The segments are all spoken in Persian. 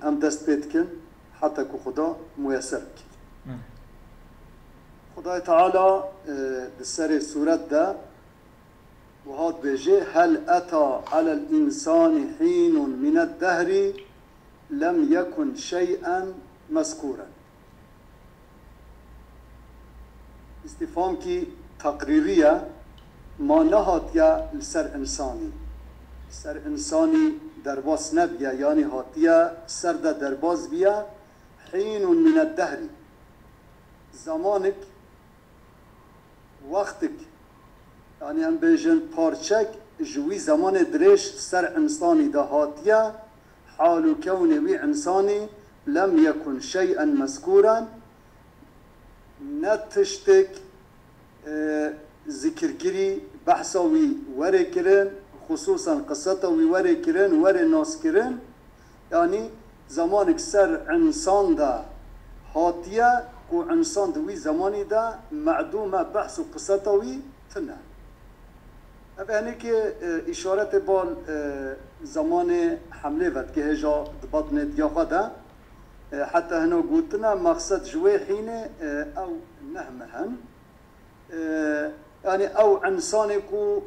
ام دست بيت كن حتى كو خدا ميسر بكي. خدای تعالى بالسر سورة دا وهاد بيجي هل أتى على الإنسان حين من الدهر لم يكن شيئا مذكورا. استفهام كي تقريرية ما نهات يا لسر إنساني سر إنساني درباس نبيا يعني هاتيا سر دا درباس بيا حين من الدهر زمانك وقتك يعني هم بيجن پارچك جوي زمان دريش سر إنساني دا هاتيا حال كونه وي إنساني لم يكن شيئا مذكورا نتشتك ذكر كري بحثوي وري كرن خصوصا قصتوي وري كرن وري ناس كرن يعني زمانك سر إنسان دا هاتيا كو إنسان دوي زماني دا معدومة بحث قصتوي تنه أبا هنيك إشارة بال زمان حملة ود که هجا دبطنت یا خدا حتى هنا قلتنا مقصد جوي حين أو نهمهن يعني أو إنسانكو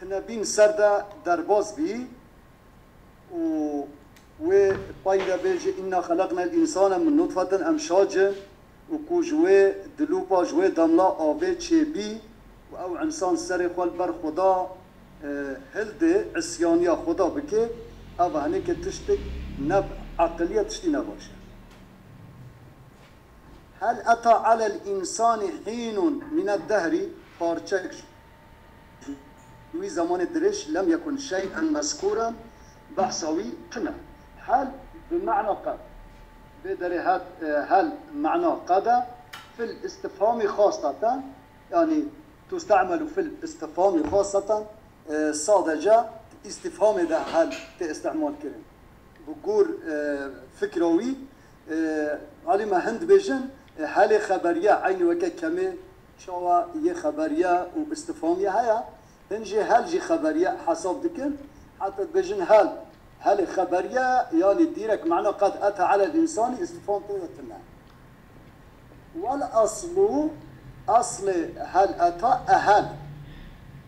تنبين سردا درباز بي و بايدا بيجي إنا خلقنا الإنسان من نطفة أمشاج وكو جوي دلوبا جوي دملا آبي چه بي او انسان سر خال بر خدا هلده عصیانیا خدا بکه او هنه که تشتک نب عقلیه تشتی نباشه. هل اتى على الانسان حين من الدهر پارچک وی زمان درش لم يكن شيئا مذكورا بحثوي قنا هل بمعنى قد بدره هل معنى قد في الاستفهام خاصة يعني تستعمل في الاستفهام خاصة صادجة استفهام ده هل تستعمل كريم بقول فكروي علي ما هند بيجن هل خبرية عين وكا كمي شوا يه خبرية واستفهامية هيا هنجي هل جي خبرية حسب دكن حتى بيجن هل خبرية يعني ديرك معنى قد أتى على الإنسان استفهام تنا والأصل أصل هل أتى أهل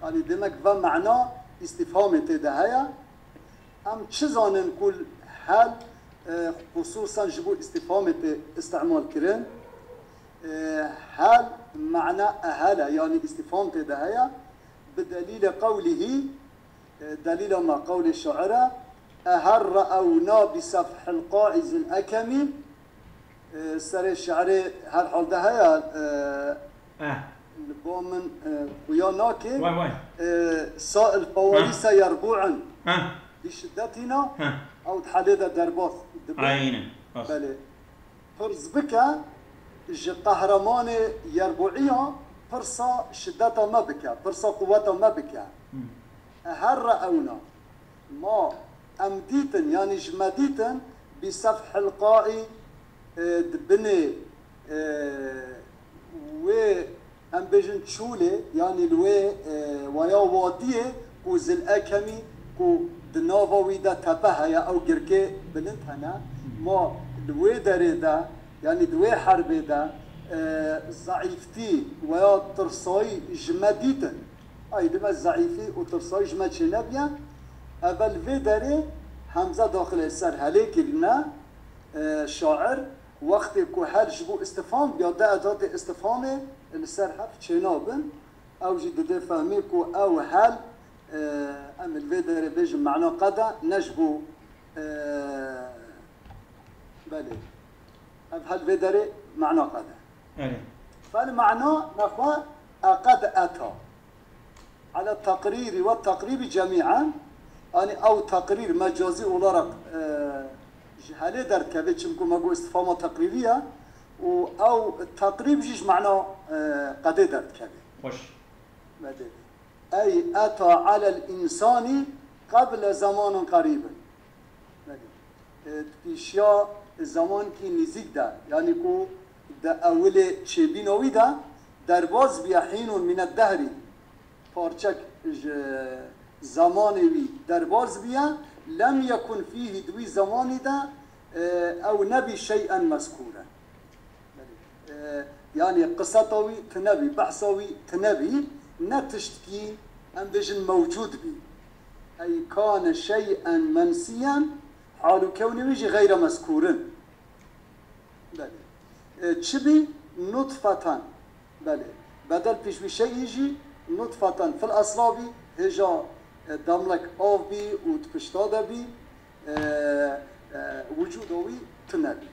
يعني دمك بمعنى استفهام تدهيا أم تشزانن كل هل خصوصا جبو استفهام استعمال كرن هل معنى أهل يعني استفهام تدهيا بدليل قوله دليل ما قول الشعراء أهل رأونا بسفح القاعز الأكمي سر الشعر هل حال دهيا البومن ويا ناكي سائل فواريس يربوعا بشدتنا او تحديد درباث عينا بله فرز بك قهرمان يربوعيا فرصة شدتها ما بك فرصة قوتها ما بك هل رأونا ما أمديتا يعني جمديتا بسفح القاء دبني و ام بيجن تشولي يعني الوي ويا واديه كو زل اكمي كو دنافا ويدا تبها يا او جركي بنت هنا ما الوي دريدا يعني دوي حربي دا ضعيفتي ويا ترصاي جمديتا اي دما ضعيفي وترصاي جمد شنبيا ابل في دري همزه داخل السر هليك لنا شاعر وقت كو هل جبو استفهام يا دا اداه استفهام السر حرف تشينابن او جد فهمي كو او هل ام الفيدر بيج معنى قدا نجبو بلي هل فيدر معنى قدا فالمعنى نخوا قد اتى على التقرير والتقريب جميعا يعني او تقرير مجازي ولرق هل دركبه چمكو ماگو استفهام تقريريه او التقريب جيش معناه قد دركبه خوش بدل اي اتى على الانسان قبل زمان قريب بدل پیشیا زمان کی نزدیک ده یعنی کو ده اول چبینوی ده درباز بیا حین من الدهر پارچک زمانی وی درباز بیا لم يكن فيه دوی زمانی ده أو نبي شيئا مذكورا. يعني قصتوي تنبي بحثوي تنبي نتشتكي أم بجن موجود بي، أي كان شيئا منسيا حال كونه يجي غير مذكور. بله تشبي نطفة، بله بدل بيش بشيء يجي نطفة في الأصلاب هجا دملك آف بي وتبشتاد بي وجودوي تنبي.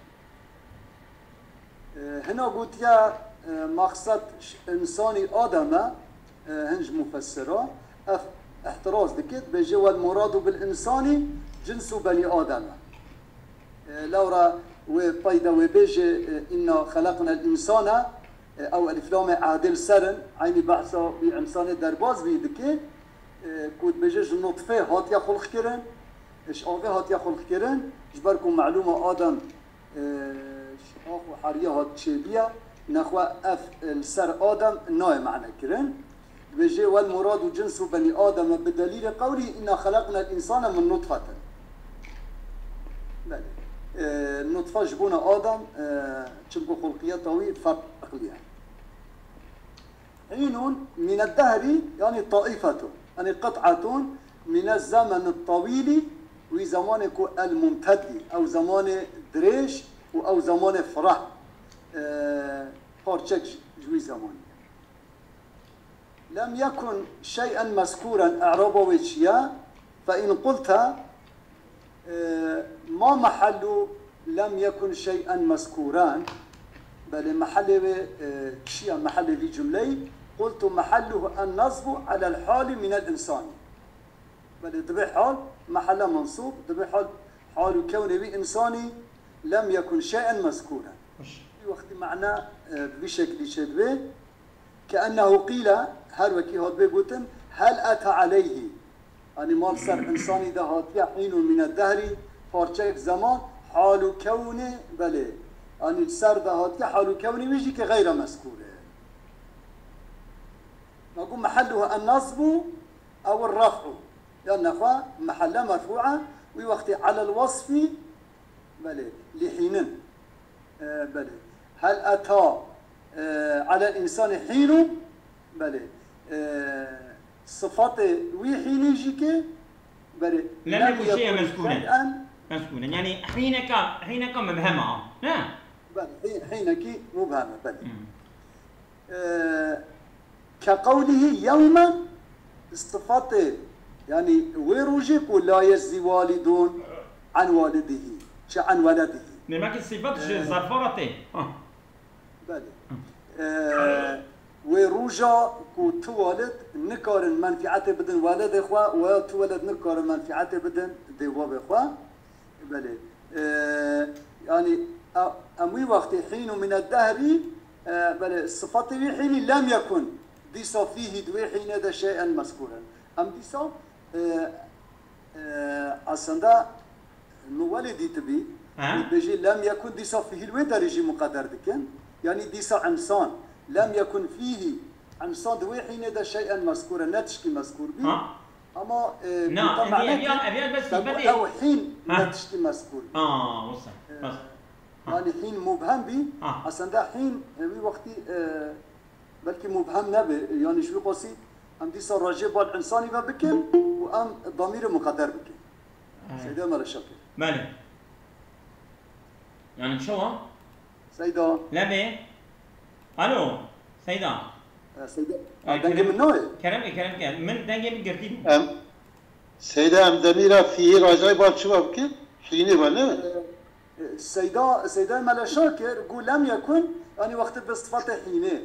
هنا قلت يا مقصد إنساني آدمه هنج مفسره احتراز دكت بجوا المراد بالإنساني جنس بني آدم. لورا وبيدا وبيجي إن خلقنا الإنسان أو الإفلام عادل سرن عيني بحثا بإنسان درباز بيدكت كود بيجي نطفة هات يخلق كرن إيش آفه هات يخلق كرن جبركم معلومة آدم شاخ وحريه هات شبيه نخوا اف السر آدم ناي معنى كرن بيجي والمراد جنس بني آدم بدليل قولي إنا خلقنا الإنسان من نطفة. بله النطفة جبونا آدم تشبه خلقية طويل فرق أقلية. حين من الدهر يعني طائفة يعني قطعة من الزمن الطويل وزمان الممتد أو زمان دريش أو زمان فرح بارتشك جوي زمان. لم يكن شيئا مذكورا اعرابه وشيا، فإن قلت ما محل لم يكن شيئا مذكورا، بل محل شيئا محل في جملة قلت محله النصب على الحال من الإنسان. بل دبي حال محل منصوب دبي حال كونه بإنساني لم يكن شيئا مذكورا. في وقت معناه بشكل شبه كأنه قيل هر وكي هاد بيقولن هل أتى عليه يعني مال سر إنساني ده هاتيا حين من الدهر فارشيك زمان حال كونه بله يعني سر ده هاتيا حال كونه ويجي كغير مذكور. نقول محله النصب أو الرفع يعني نخوا محل مرفوعة ووقت على الوصف بله لحين بله هل أتى على الإنسان حين بله صفات وحين يجيك بله لم يكن شيئا مذكورا يعني حينك مبهمة بله حينك مبهمة بله كقوله يوما صفات يعني ويروجك ولا يجزي والدون عن والده عن ولده نماك الصفات ظرفارته بله وروجا كو تولد نكار منفعته بدن والد اخوا وتولد نكار منفعته بدن دواب اخوا بله يعني اموي وقت حين من الدهر بله صفات حين لم يكن ديسا فيه دوي حين هذا شيئا مذكورا ام ديسا اصلا مولدي تبي بيجي لم يكن ديسا فيه الوتر يجي مقدر دكن يعني ديسا انسان لم يكن فيه انسان دوي حين هذا شيئا مذكورا نتشكي مذكور به اما نعم ابيات بس بدي او حين نتشكي مذكور وصل يعني حين مبهم بي اصلا ده حين وقتي بلكي مبهم نبي يعني شو قصي ام ديسا راجع بالانسان بكن وام ضمير مقدر بكن سيدا مال الشكل مالي يعني شو سيدا لبي الو سيدا سيدا دنجي من نوع كلام من دنجي من قرتي سيدا ام ضمير فيه راجع بال شو بكن حين ولا سيدا مال شاكر قول لم يكن يعني وقت بصفات حينه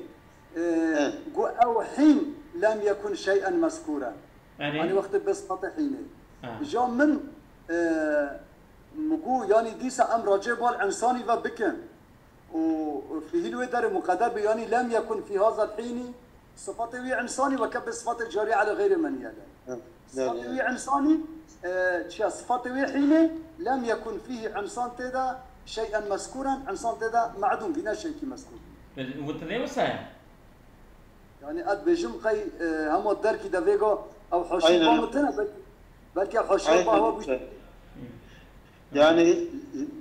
قول او حين لم يكن شيئا مذكورا يعني وقت بصفات حينه جا من مقو يعني ديسا ام راجع بالانساني وبكن وفي الودر مقدر يعني لم يكن في هذا الحين صفته انساني وكب صفته جاري على غير من يلا صفته انساني صفته حين لم يكن فيه انسان تدا شيئا مذكورا انسان تدا معدوم بنا شيء مذكور وتلوسها يعني اد بجمقي هم الدرك ده فيجو او حشيبه متنا بلكي حشيبه هو يعني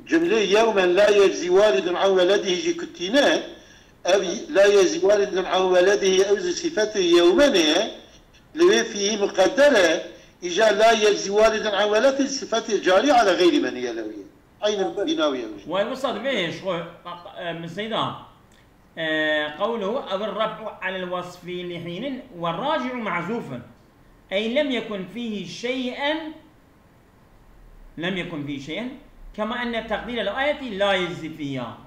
جملة يوما لا يجزي والد عن ولده جي كتينا أو لا يجزي والد عن ولده أو صفته يوما لو فيه مقدرة إجا لا يجزي والد عن ولده صفته جارية على غير من يلويه أين بناوية ويوصل بيش من سيدان قوله أو الرفع على الوصف لحين والراجع معزوفا أي لم يكن فيه شيئا كما أن تقدير الآية لا يجزي فيها.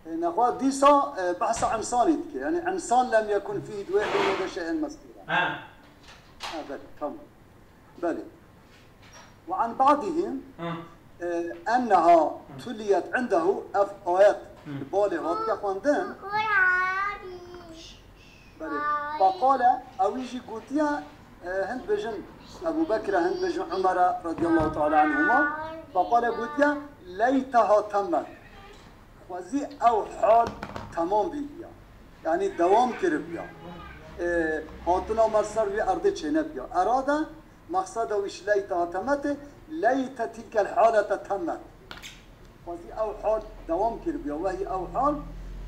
نخوة ديسا بحث عن صانتك يعني عن صان لم يكن فيه دوائر ولا شيئا مذكورا. بلى تمام. بلى. وعن بعضهم أنها تليت عنده آيات بالغات كخواندن. بلى. فقال أو يجي قوتيا هند بجن أبو بكر هند بجن عمر رضي الله تعالى عنهما فقال قوتيا ليتها تمت وزي أو حال تمام بيها يعني دوام كربيا هاتنا مرسل في أرض شنبيا أراد مقصده وش ليتها تمت ليت تلك الحالة تمت وزي أو حال دوام كربيا وهي أو حال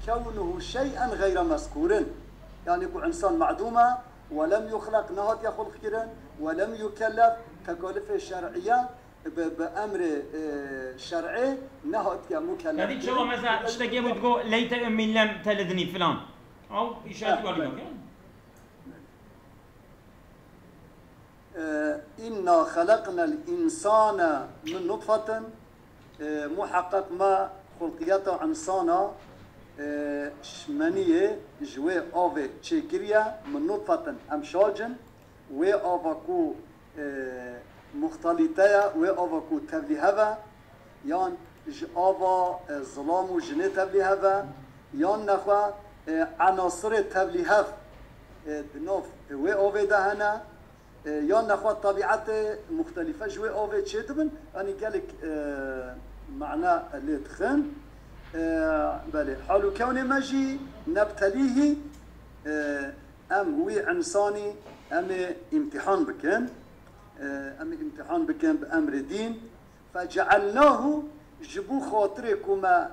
كونه شيئا غير مذكور يعني يكون إنسان معدومة ولم يخلق نهات يخلق كرا ولم يكلف تكاليف شرعية بأمر شرعي نهات مكلف. هذيك شو مثلا اشتكي وتقول ليت أمي لم تلدني فلان أو إشارة والدك. إنا خلقنا الإنسان من نطفة محقق ما خلقيته إنسانا شمانية جوي أوفي تشيكريا من نطفة أمشاجن وي أوفاكو مختلطة وي أوفاكو تبليهفا يان أوفا ظلام وجنة تبليهفا يان نخوا عناصر تبليهف دنوف وي أوفي دهنا يان نخوا طبيعة مختلفة جوي أوفي تشيتبن أني قالك معنى اللي تخن بله حال كون مجي نبتليه أم هو إنساني أم امتحان بكن بأمر دين فجعلناه جبو خاطركما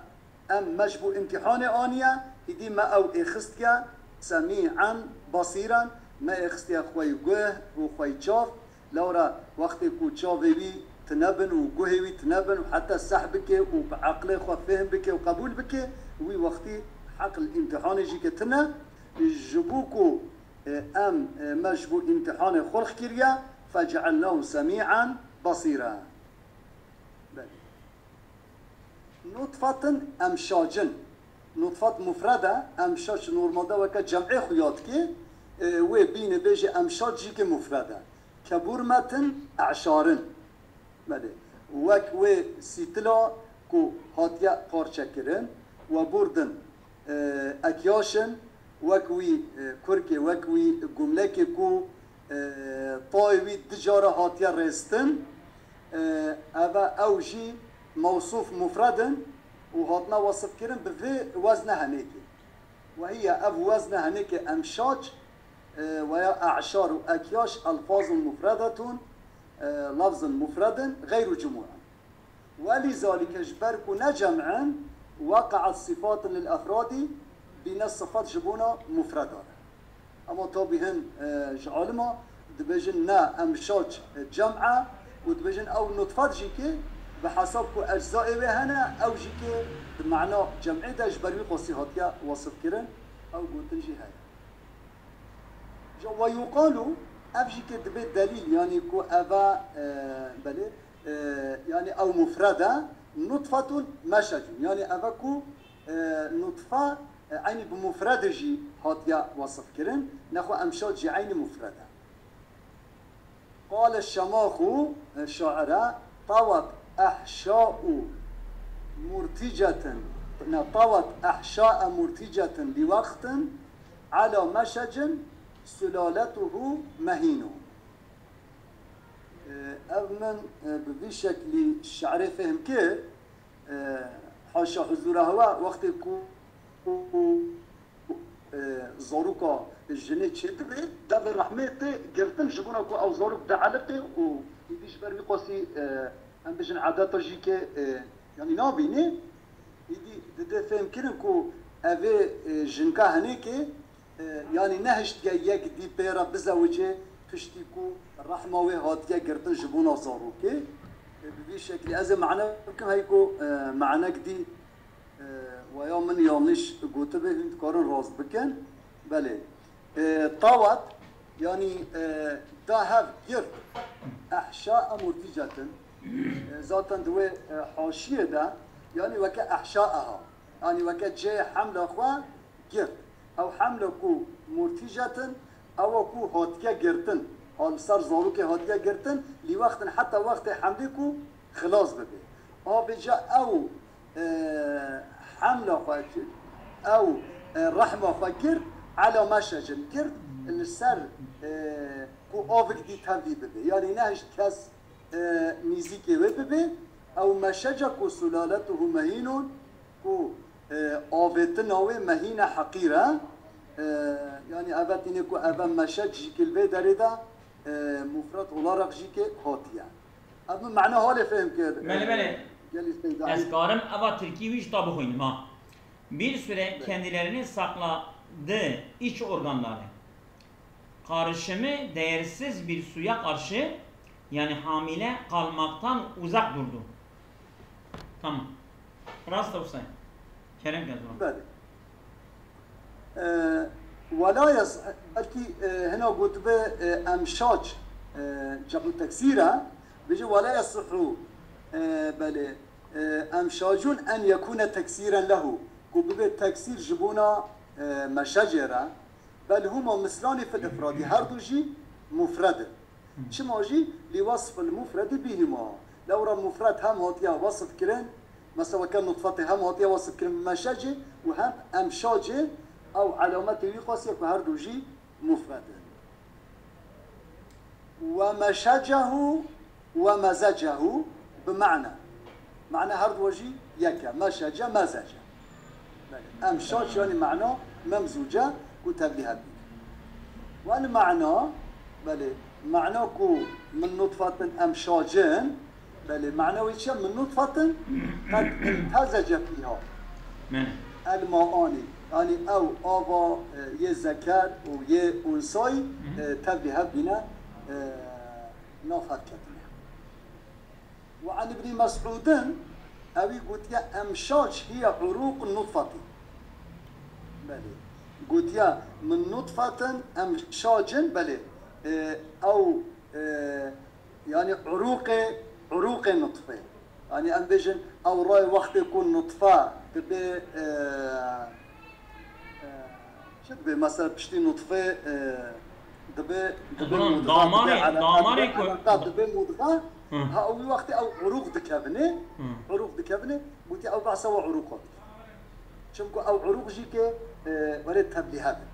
أم مجبو امتحان آنيا هدي ما أو إخستيا سميعا بصيرا ما إخستيا خوي جوه وخوي جاف لورا وقت كو جافي تنبن وجوهي تنبن وحتى السحبك وبعقله وفهم بك وقبول بك وي وقتي حق الامتحان يجيك تنا جبوكو أم مجبو امتحان خلق كريا فجعلناه سميعا بصيرا. نطفة أمشاجن نطفة مفردة أمشاج نورمالدا وكا جمعي خياتك وبين بيجي أمشاجك مفردة كبورمة أعشارن بله وكوي سيتلا كو هاتيا قارچه کرن و بردن اکیاشن وكوي كركي وكوي جملكي كو طايوي دجارة هاتيا رستن أبا أوجي موصوف مفردا وهاتنا وصف كرن بفي وزن هنيكي وهي أب وزن هنيكي أمشاج ويا أعشار وأكياش ألفاظ مفردة لفظ مفردا غير جموعا ولذلك اجبرك نجمعا وقعت صفات للأفراد بين الصفات جبونا مفردة أما طبيهن جعلما دبجن نا أمشاج جمعة ودبجن أو نطفات جيكي بحسب أجزاء وهنا أو جيكي بمعنى جمعي دا اجبري قصيحاتيا وصف كرن أو قلتن جي هاي ويقالوا أبجي كدبي دليل يعني كو أبا بلي يعني أو مفردة نطفة مشج يعني أبا كو نطفة عيني بمفردة جي هاتيا وصف كرن نخو أمشاج جي عيني مفردة قال الشماخ الشاعراء طوت أحشاء مرتجة طوت أحشاء مرتجة لوقت على مشج سلالته مهين أمن بذي شكل الشعر فهم كيف حاشا حضور هوا وقت كو زاروكا الجنة شتبه دب الرحمة قرتن شبونا كو أو زاروك دعالته ويديش بربي قاسي أم بجن عادات جيكي يعني نابيني يدي ده فهم كده كو أبي جنكا هنيك يعني نهشت يك دي بيرا بزوجه تشتكو الرحمة وهاتيا قرطن جبونا صاروكي بفي شكل أزا معنا كم هيكو معنا كدي ويوم من يومش قلت به انت كارن راز بكن بله طاوت يعني دا هاف جرد أحشاء مرتجة ذاتا دوي حاشية دا يعني وكا أحشاءها يعني وكا جاي حملة أخوان جرد أو حملة كو مرتجة أو كو هاتيا جرتن حال سر زاروك هاتيا جرتن لوقت حتى وقت حملكو خلاص ببي أو بجا أو حملة فاكر أو رحمة فاكر على ما شجن كرد السر كو أوفك دي تنبي ببي يعني نهج كاس نيزيكي ببي أو ما شجر كو سلالته مهينون كو أوفتناوي مهينة حقيرة يعني أبتني كو أبا ما شجي كلبي داريدا مفرد غلارق جيكي هاتيا أبن معنى هالي فهم كده بله Eskarım ama Türkiye hiç tabi koyma. Bir süre kendilerini sakladığı iç organları karışımı değersiz bir suya karşı yani hamile kalmaktan uzak durdu. Tamam. Burası da Hüseyin. Kerem gel zaman. ولا يص بلكي هنا قلت به أمشاج جبل تكسيرة بيجي ولا يصحوا بل أمشاجون أن يكون تكسيرا له قبل التكسير جبونا مشاجرة بل هما مثلان في الإفراد هردوجي مفرد شماجي لوصف المفرد بهما لو را مفرد هم هاتيا وصف كرن مثلا كان نطفته هم هاتيا وصف كرن مشاجي وهم أمشاجي أو علامات يقاسي هردوجي مفرد ومشاجه ومزجه بمعنى معنى هردوجي يكا مشاجة مزجة أمشاج يعني معنى ممزوجة كتبلها بي والمعنى بلي معنى كو من نطفة أمشاجين بلي معنى ويتشا من نطفة قد امتزج فيها الماءاني يعني أو آبا يذكر ويأنثى تبلها بنا نافذ كتبها وعن ابن مسعود أبي قلت يا أمشاج هي عروق النطفة بلي قلت يا من نطفة أمشاج بلي أو يعني عروق النطفة يعني أنبجن أو راي وقت يكون نطفة تبي شد مثلا بشتي نطفة دبي مضغة ها أول وقت أو عروق دكابنة قلت أو بعسوا عروقات شمكو أو عروق جيك ورد تبلي هذا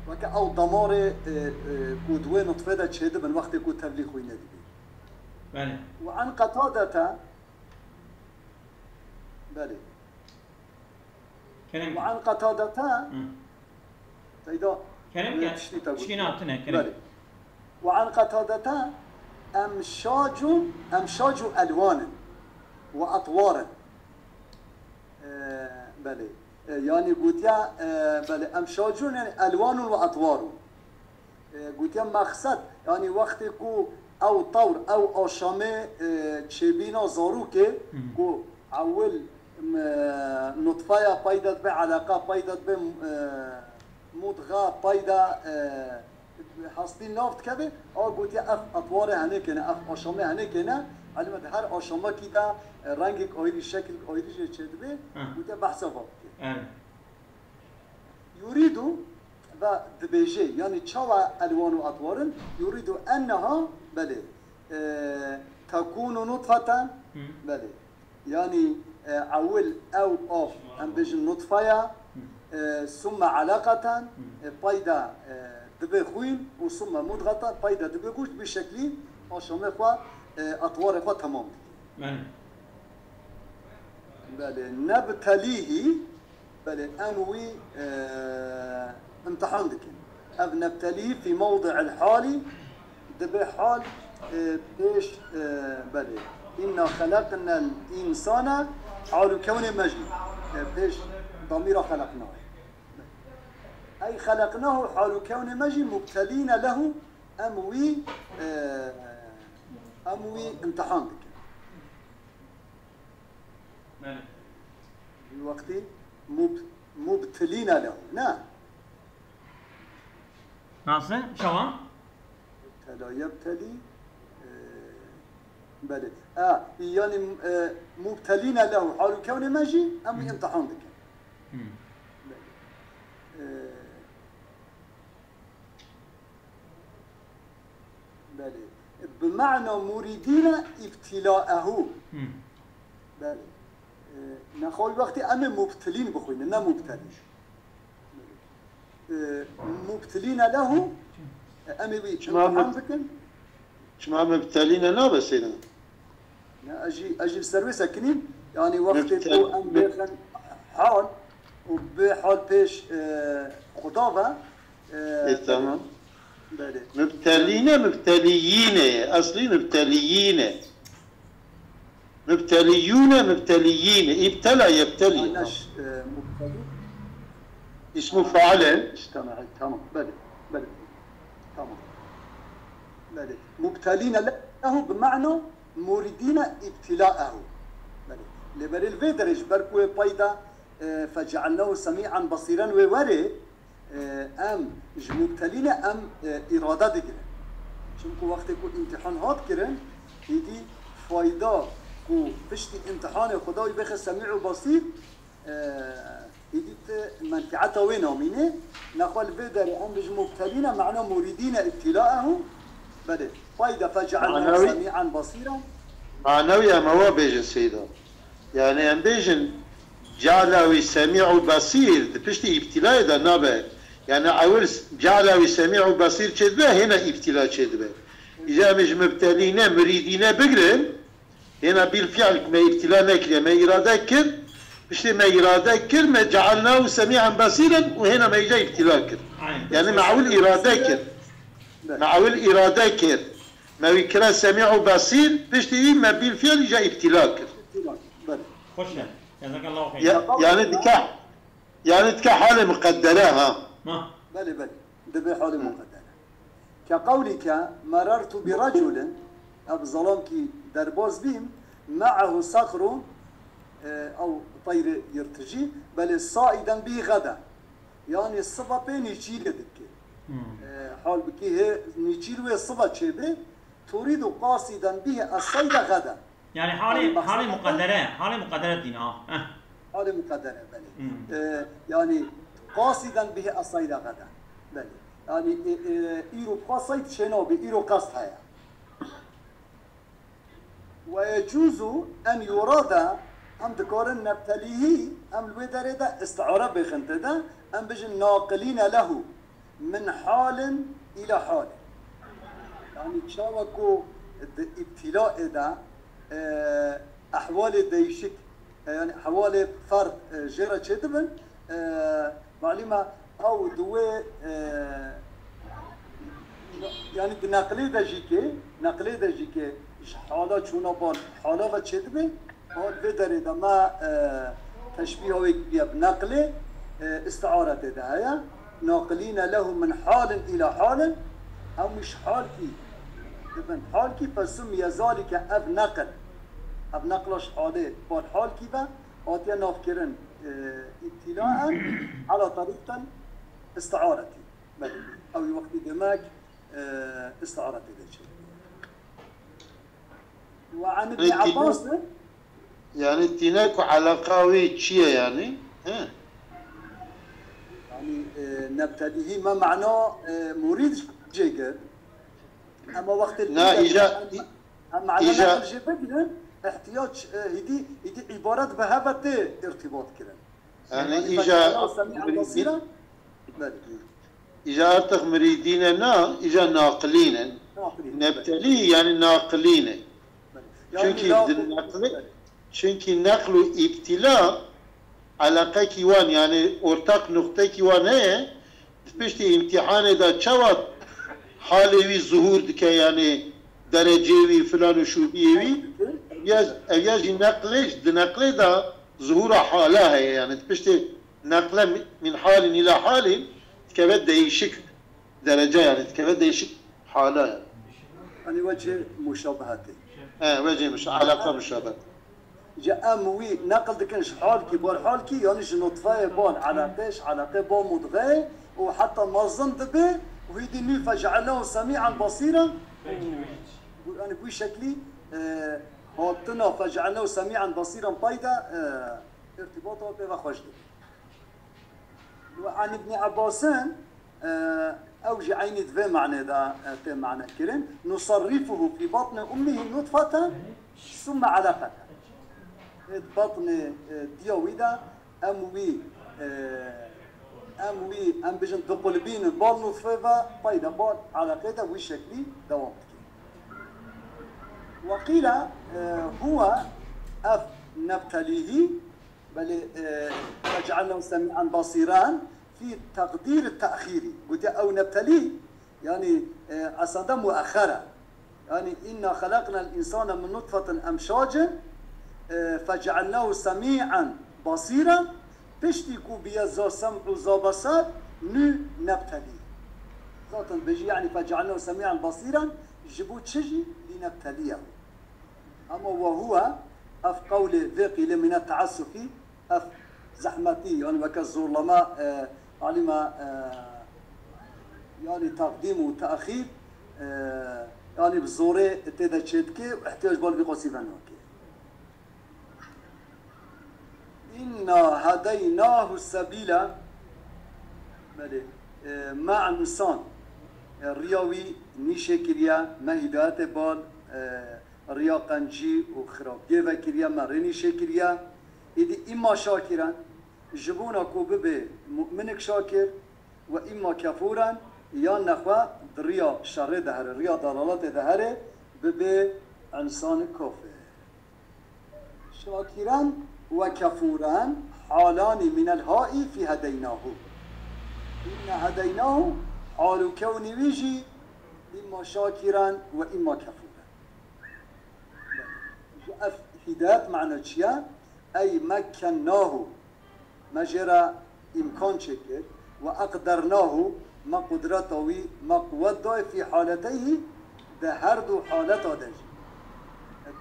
وك أو دمار كودوين نطفة تشهد من وقت كود تبلي خوينا دبي وعن قتادة بلي وعن قتادة تيدا وعن قتادة أمشاج ألوان وأطوار بلي يعني قلت يا بلي أمشاج يعني ألوان وأطوار قلت يا مقصد يعني وقت كو أو طور أو أشامة تشبينا زاروكي كو أول نطفة بايدت بعلاقة بايدت بمضغة بايدة حاصلين نافت كذا أو قلت يا أف أطوار هنيك هنا أف أشامة هنيك هنا على هر أشامة كده رنگك أيدي شكل أيدي شيء كذا قلت يا بحثه يريد دبيجي يعني تشوا ألوان وأطوار يريد أنها بلي تكون نطفة بلي يعني أول أو أوف أم بيجن نطفة ثم علاقة بايدا دبي خوين وثم مضغة بايدا دبي قوش بشكل أشامة خوا أطوار خوا تمام بلي نبتليه بلي أنوي امتحان دكين أب نبتليه في موضع الحالي دبي حال بيش بلي إنا خلقنا الإنسان على كون مجيد بيش ضمير خلقناه أي خلقناه حال كون مجيد مبتلين له أموي امتحان بك الوقت مبتلين له نعم ناصر شوان لا يبتلي بلى يعني مبتلين له حال كون ماجي أم امتحان بك بلى بمعنى مريدين ابتلاءه بلى نخوي وقت أنا مبتلين بخوين أنا مبتلين مبتلين له أمي امتحان بك شما مبتلين لا بس هنا أجي السروي ساكنين يعني وقت تو أم بيخن حال وبحال بيش خطابة تمام مبتليين أصلي مبتليين ابتلى يبتلي مبتلي اسمه فعل تمام بلى تمام بلى مبتلين له بمعنى مريدين ابتلاءه بلى لبري الفيدرج بركو بايدا فجعلناه سميعا بصيرا ووري ام مبتلين ام اراده دگره چونکو وقتی کو امتحان هات کرن دیدی فایدا کو پشتی امتحان خدای بخ سمیع و بصیر دیدیت منفعته وين امینه نقول بدر ام مبتلين معنى مريدين ابتلاءه بله فايده فجعلناه سميعا بصيرا معنوي ما هو بيجن سيدا يعني ام بيجن جعله سميع بصير بشتي ابتلاء ده نابه يعني اول جعله سميع بصير كذبه هنا ابتلاء كذبه اذا مش مبتلين مريدين بقرن هنا بالفعل ما ابتلاء نكره ما اراده كر بشتي ما اراده كر ما جعلناه سميعا بصيرا وهنا ما يجي ابتلاء كر يعني معول اراده كر معول اراده كر ما يكره سميع بصير بشتي ما بالفعل يجي ابتلاء كر خوش جزاك الله خير يعني تكا حالة مقدرة ها بلى دبي حالة مقدرة كقولك مررت برجل أب ظلامكي درباز بيم معه صخر أو طير يرتجي بل صائدا به غدا يعني الصبا بين يشيل دك حال بكي هي نيشيل والصبا تشبه تريد قاصدا به الصيد غدا يعني حالة مقدرة دين حالة مقدرة بلى يعني قاصدا به الصيد غدا بلى يعني إيرو قصيد شنو بإيرو قصد هيا ويجوز أن يراد أم ذكرن نبتليه أم الودر ده استعارة بخنت ده أم بجن ناقلين له من حال إلى حال يعني تشاوكو ابتلاء ده أحوال ديشك يعني أحوال فرد جرى شدبن معلومة أو دوي يعني نقلي ده جيكي حالا چونا بان حالا و شدبه حال بدره ده ما تشبيه بيا بنقله استعارة ده هيا ناقلين له من حال إلى حال أو مش حال كي ابن حال كي فسمي ذلك أب نقلش حاله بعد حال كي با آتيا نافكرن ابتلاء على طريقة استعارة أو وقت دماغ استعارة ده شيء وعن ابن عباس يعني تيناكو علاقة ويتشيه يعني يعني نبتديه ما معناه مريد جيجر اما وقت لا إجا احتياج هدي عبارات بهبت ارتباط كده يعني إجا أرتق مريدين إجا ناقلين نبتليه يعني ناقلين çünkü naklu iptila alaka kiwan yani ortak nokta kiwan ne? Pişti imtihan da çavat halevi zuhur dike yani derecevi filan şubiyevi يجي نقلش نقله دا ظهور حالها يعني تبشتي نقله من حال الى حال تكبد يشكل درجه يعني تكبد يشكل حالها يعني وجه مشابهته وجه علاقه مشابهه جاء موي نقل دكنش حالكي بول حالكي يعني نطفه بول علاقه بول مضغه وحتى مازن دبي ويدني فجعله سميعا بصيرا يعني بوي شكلي هاتنا فجعله سميعا بصيرا بايدا ارتباطه بخوش وعن ابن عباسان اوجي عيني دفي معنى ذا معنى كريم نصرفه في بطن امه نطفه ثم علقه بطن ديويدا اموي ام بجن تقلبين بال نطفه بايدا بال علاقته وشكلي دوام وقيل هو نبتليه بل فجعلنا سميعا بصيرا في تقدير التأخيري قلت أو نبتليه يعني أصلا مؤخرا يعني إنا خلقنا الإنسان من نطفة أمشاج فجعلناه سميعا بصيرا تشتكوا بيا سمع وزا بصر نبتليه ذاتا بيجي يعني فجعلناه سميعا بصيرا جبوا تشجي لنبتليه أما وهو أف قول ذقي من التعسف أف زحمتي يعني وكالزور لما علم يعني تقديم وتأخير يعني بزوره تدا تشدكي واحتياج بال بقصي فنوكي إنا هديناه السبيل مع النسان الرياوي نيشي كريا ما هداية بال ريا قنجي وخراب جيفا كريا ما ريني شكريا إذا إما شاكرا جبونا كوببه مؤمنك شاكر وإما كفورا يا نخوة دريا شر دهره ريا ضلالات دهره ببه انسان كافر شاكرا وكفورا حالان من الهاء في هديناه إن هديناه حال كوني ويجي إما شاكرا وإما كفورا هداية معنى شيء أي مكناه مجرى إمكان شكل وأقدرناه ما قدرته ما قوته في حالتيه ده هردو حالته دجي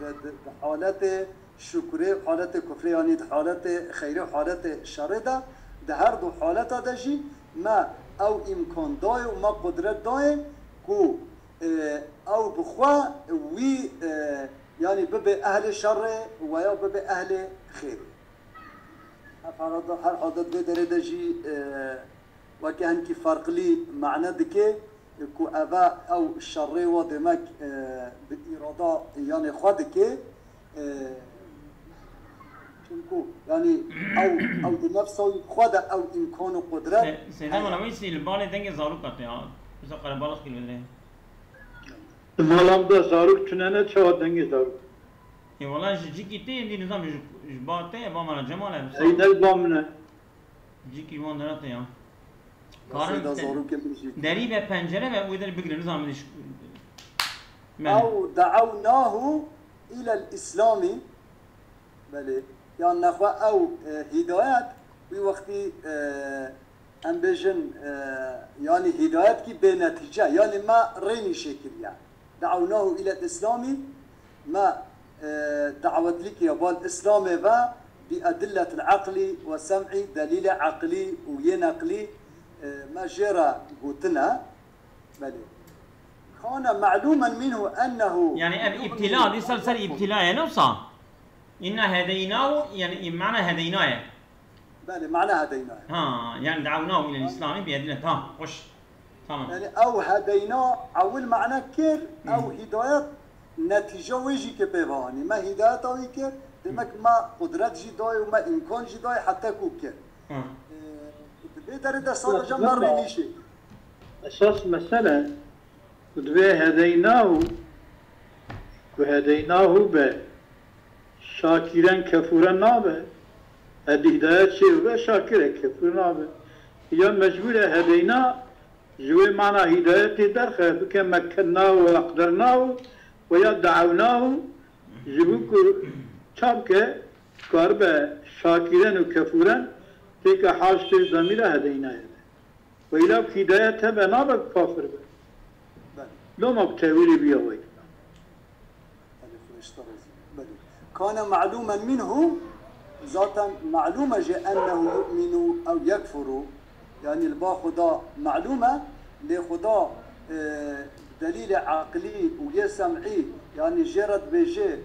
ده حالته شكره حالته كفره يعني حالته خيره حالته شره ده هردو حالته دجي ما أو إمكان داي وما قدرت داي كو أو بخوا وي يعني ببي أهل شر ويا ببي أهل خير هر حدد بدر دجي وكان كي فرق لي معنى دكي كو أبا أو الشر ودمك بالإرادة يعني خدك يعني أو بنفسه خد أو إمكانه قدرة سيدنا منويسي البالي دنگه زارو کرده ها بس قربالخ كيلو بدره مالام دا زارو چنانه چه دنگه زارو ای والله جيكي تي دي نظام جباته با مانا جماله سيد البامنه جيكي وان درته يا كارن دري به پنجره و ويدر بگير نظام ديش أو دعوناه إلى الإسلام بله يعني نخوة أو هدايات في وقت أمبيجن يعني هدايات كي بنتيجة يعني ما ريني شكل يعني دعوناه إلى الإسلام ما دعوت لك يا بالإسلام بأدلة العقل والسمع دليل عقلي وينقلي ما جرى قوتنا بله كان معلوما منه أنه يعني ابتلاء دي سلسل ابتلاء نفسه إن هديناه يعني معنى هديناه بله معنى هديناه يعني دعوناه إلى الإسلام بأدلة خش تمام يعني أو هديناه أول معنى كير أو هداية نتيجة ويجي كبيباني ما هداية أو كير دمك ما قدرت جداي وما إمكان جداي حتى كوكير بيدر ده صار جمر رينيشي أساس مسألة ودبي هديناه وهديناه به شاكرا كفورا نابه هداية شيء به شاكرا كفورا نابه يا مجبورة هدينا جوي معنى هداية درخه بك مكناه وأقدرناه ويا دعوناه جبوك شابك كاربا شاكرا وكفورا تلك حاجة الضمير هدينا وإلا هداية بنابك كافر لو ما بتاويل بيوي كان معلوما منه ذاتا معلومة جاء أنه يؤمن أو يكفر يعني البا خدا معلومة لخدا دليل عقلي ويسمعي يعني جرد بيجي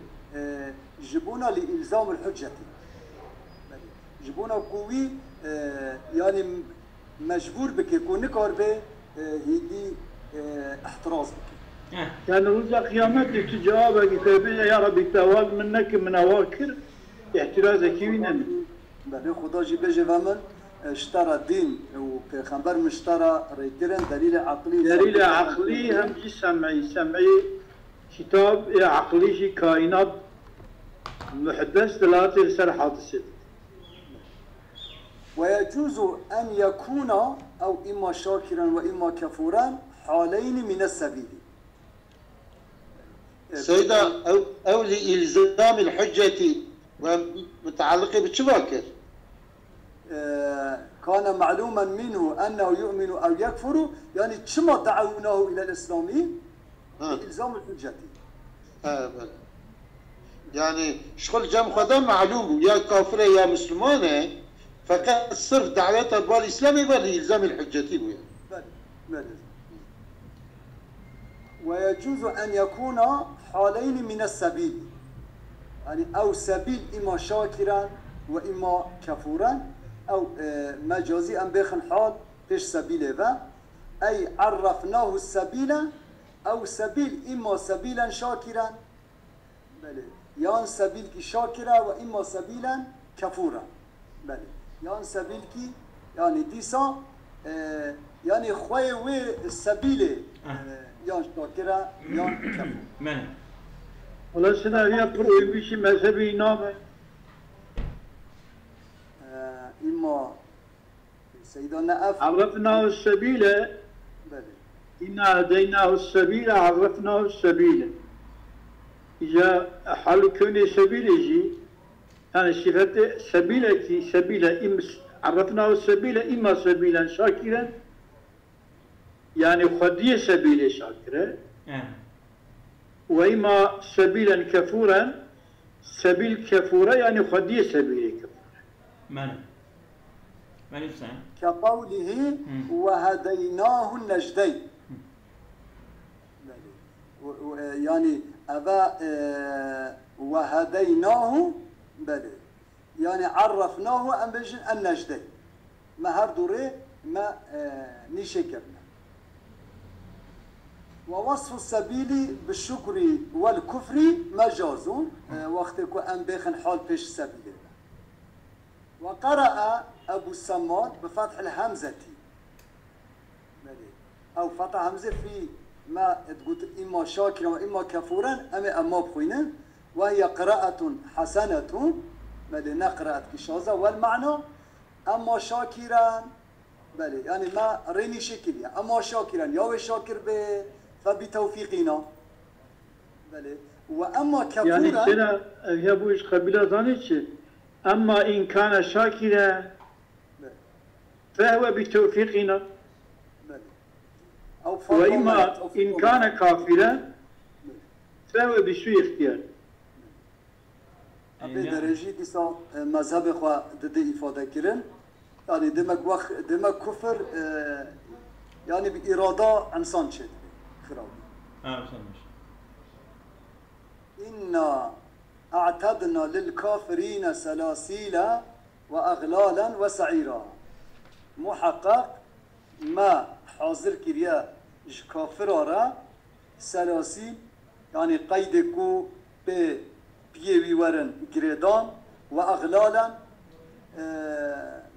جبونا لإلزام الحجة جبونا قوي يعني مجبور بك يكون نكار به هيدي احتراز بك يعني رجع قيامتك تجاوبك كيفية يا ربي تواب منك من أواكر احترازك وين بله خدا جي بيجي ومن اشترى الدين وبيغمبر مشترى ريترن دليل عقلي هم جي سمعي كتاب عقلي جي كائنات محدث ثلاثة سر حادثة ويجوز أن يكون أو إما شاكرا وإما كفورا حالين من السبيل سيدة أو لإلزام الحجة ومتعلقة بالشباكر كان معلوما منه أنه يؤمن أو يكفر يعني كما دعوناه إلى الإسلام إلزام الحجة بله يعني شغل جم خدا معلوم يا كافرة يا مسلمانة فقط صرف دعوتها بالإسلام يبقى إلزام الحجة بله ويجوز أن يكون حالين من السبيل يعني أو سبيل إما شاكرا وإما كفورا أو مجازي أم بيخن حال فيش سبيل أي عرفناه السبيل أو سبيل إما سبيلا شاكرا بله يان سبيل كي شاكرا وإما سبيلا كفورا بله يان سبيل كي يعني ديسا يعني خوي وي السبيل يان شاكرا يان كفورا من ولا سنة هي قروي بيشي مذهبي نامه إما سيدنا أف عرفناه السبيل بله إنا هديناه السبيل عرفناه السبيل إذا حال كون سبيل يجي أنا صفة سبيلك سبيل عرفناه السبيل إما سبيلا شاكرا يعني خدي سبيل شاكرا وإما سبيلا كفورا سبيل كفورا يعني خدي سبيل كفورا من يفهم كقوله وهديناه النجدين يعني أبا وهديناه بلي يعني عرفناه أم بجن النجدين ما هردوري ما نشكرنا ووصف السبيل بالشكر والكفر مجاز وقتك أم بيخن حال بيش سبيل وقرأ أبو السمان بفتح الهمزة أو فتح همزة في ما تقول إما شاكرا وإما كفورا أما بخوينا وهي قراءة حسنة بل نقرأت كشازة والمعنى أما شاكرا بل يعني ما ريني شكل أما شاكرا ياوي شاكر به فبتوفيقنا بل وأما كفورا يعني سنة يبوش قبيلة ظانيتش أما إن كان شاكرا فهو بتوفيقنا وإما إن كان كافرا فهو بسوء اختيار أبي درجة ديسا مذهب خوا ددي إفادة كرن يعني دمك كفر يعني بإرادة إنسان شد خراب إنا أعتدنا للكافرين سلاسل وأغلالا وسعيرا محقق ما حاضر كريا كافرارا سلاسل يعني قيدكو بيوي ورن جريدان وأغلالا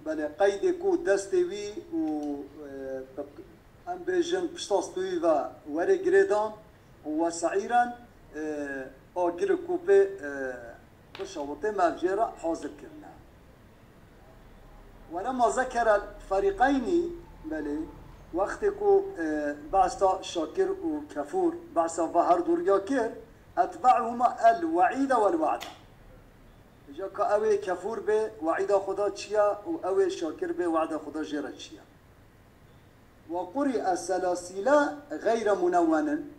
بله قيدكو دستوي و ام بيجن بشتاستوي و وري جريدان وسعيرا آگرکو به بشاوته مفجرة حاضر كرنا ولما ذكر الفريقين بله وقتكو بعثا شاكر وكفور بعثا بهر دوريا كر أتبعهما الوعيد والوعد جا كأوي كفور به وعيد خدا تشيا وأوي شاكر به وعد خدا جرا تشيا وقرئ السلاسل غير منون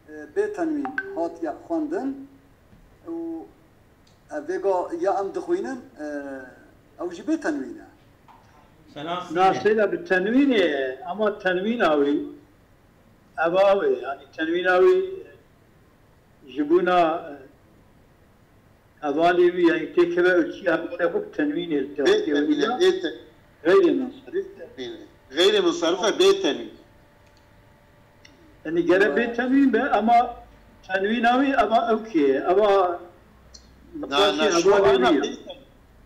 بتنوين هات خواندن و أبيجا يا أم دخوينن أو جي بتنوينه ناسيلا بالتنوين أما التنوين أوي أباوي يعني التنوين أوي جبونا أبالي بي يعني تكبر وشي أبغى التنوين غير منصرف غير منصرفة بالتنوين يعني قرب بالتنوين أما تنوين أوي أما أوكي أما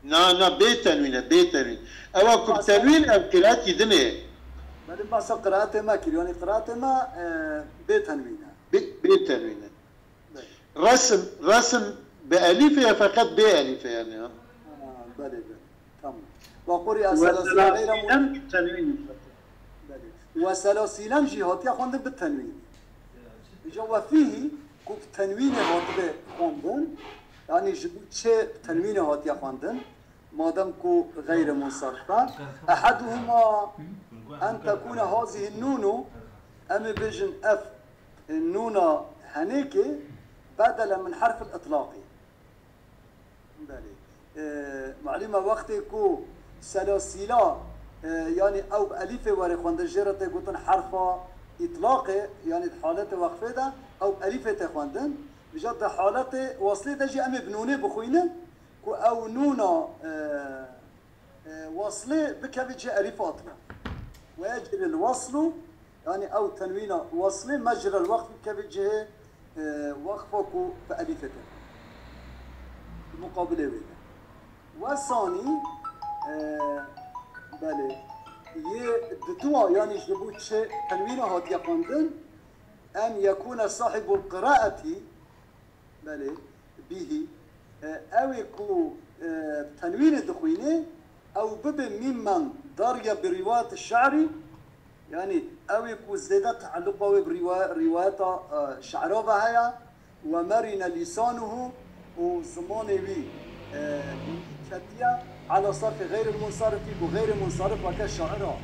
نا بالتنوين أو كم تنوين أو قراءة يدني بعدين ما صار قراءته ما كيلو يعني قراءته ما بالتنوين رسم بألفها فقط بألفها يعني بلى تمام وقرئ السلاسل غير بالتنوين وسلاسل جهات يخوندن بالتنوين جوا فيه كوب تنوين هات بخوندن يعني جبوت شيء تنوين هات يخوندن مادام كو غير منصرفة أحدهما أن تكون هذه النون أم بيجن أف النون هنيك بدلا من حرف الإطلاق معلومة وقت كو سلاسلا يعني أو بأليفة ورخوان دجيرة قلتن حرف إطلاق يعني حالة وقفة ده أو بأليفة تخواندن بجد حالة وصلة تجي أم بنونة بخوينة أو نونا وصله بكبجة ألف أطلع ويجري الوصل يعني أو تنوين وصله مجرى الوقف بكبجة وقفك بألفة المقابلة بينا والثاني بله يدتوا يعني جبوت شيء تنوينه هات يقندن أن يكون صاحب القراءة بله به أو يكون تنوين الدخوينة أو بب ممن ضرب برواية الشعر يعني أو يكون زيادة تعلقه برواية شعره هيا ومرن لسانه وزمانه بي كتيا على صرف غير المنصرف وغير منصرف وكالشعره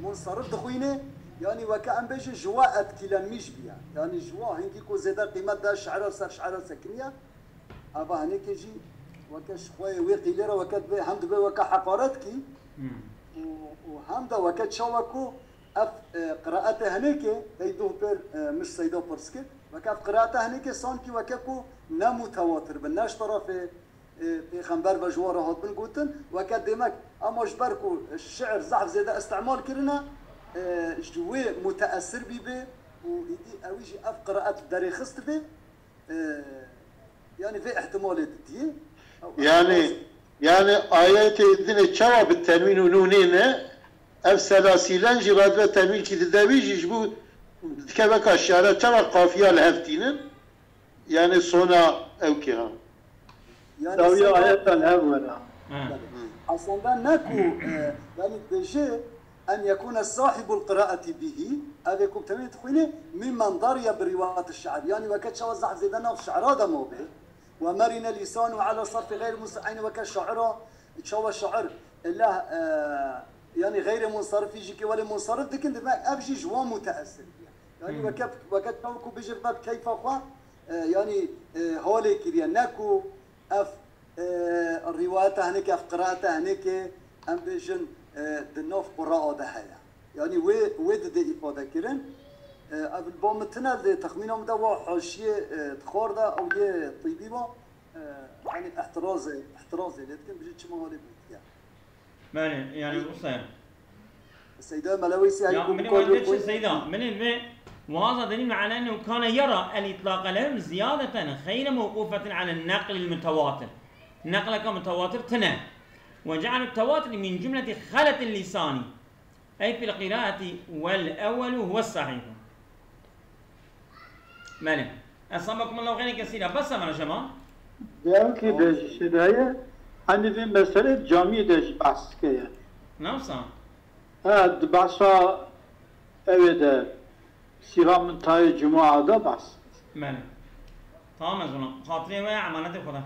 منصرف دخوينة يعني وكأن بيجي جواء كلا مش بيا يعني جواء هنكي كو زيادة قيمة دا شعره صار شعره سكنية أبا هنيك يجي وكاش خوي ويقي ليرة وكات بي حمد بي وكا حقارتكي وحمد وكات شاوكو أف قراءته هنيك يدوه بير مش سيدو برسكي وكاف قراءته هنيك صانكي وكاكو نمتواتر بالناش طرف بيخنبر بجواره هات بنقوتن وكات ديمك أما جبركو الشعر زحف زيادة استعمال كرنا جوي متأثر بي ويدي أويجي أف قراءة داري خست بي يعني في احتمال دي يعني آيات الدين تشوا بالتنوين ونونين أف سلاسلان جراد بالتنوين كي تداويج يجبو كبك الشعر تشوا قافية الهفتين يعني صنع أو كها يعني آيات الأولى أصلا ناكو يعني بيجي أن يكون صاحب القراءة به أبيكم تمين تخوينه ممن ضرب برواية الشعر يعني وكت شو زحف زيدنا في شعر هذا مو به ومرن لسانه على صرف غير مستعين وكالشعر شو الشعر الله يعني غير منصرف يجي ولا منصرف لكن دماغ أبجي جوا متأثر يعني وكت شوكو بجربات كيف أخوة يعني هولي كذي ناكو أف الرواية هنيك أف قراءة هنيك أم بيجن دنوف قراءة دهيا يعني ويد دي إفادة كيرن قبل بامتنا تخمينهم ده حاشية تخارده أو يه طيبي با يعني احترازي لكن بجد شما هالي بيت ماني يعني قصير السيدة ملويسي يعني من والدتش السيدة من البيت وهذا دليل على أنه كان يرى الإطلاق لهم زيادة غير موقوفة على النقل المتواتر نقل كمتواتر تنا وجعل التواتر من جملة خلة اللسان أي في القراءة والأول هو الصحيح ماله أصابكم الله خير كثيرا بس يا جماعة يمكن دش شداية أنا في مسألة جامعة دش بحث كيا نعم صح بحثا أبدا سيرا من تاي جماعة ده بحث بله تمام از اونم خاطره و امانت خدا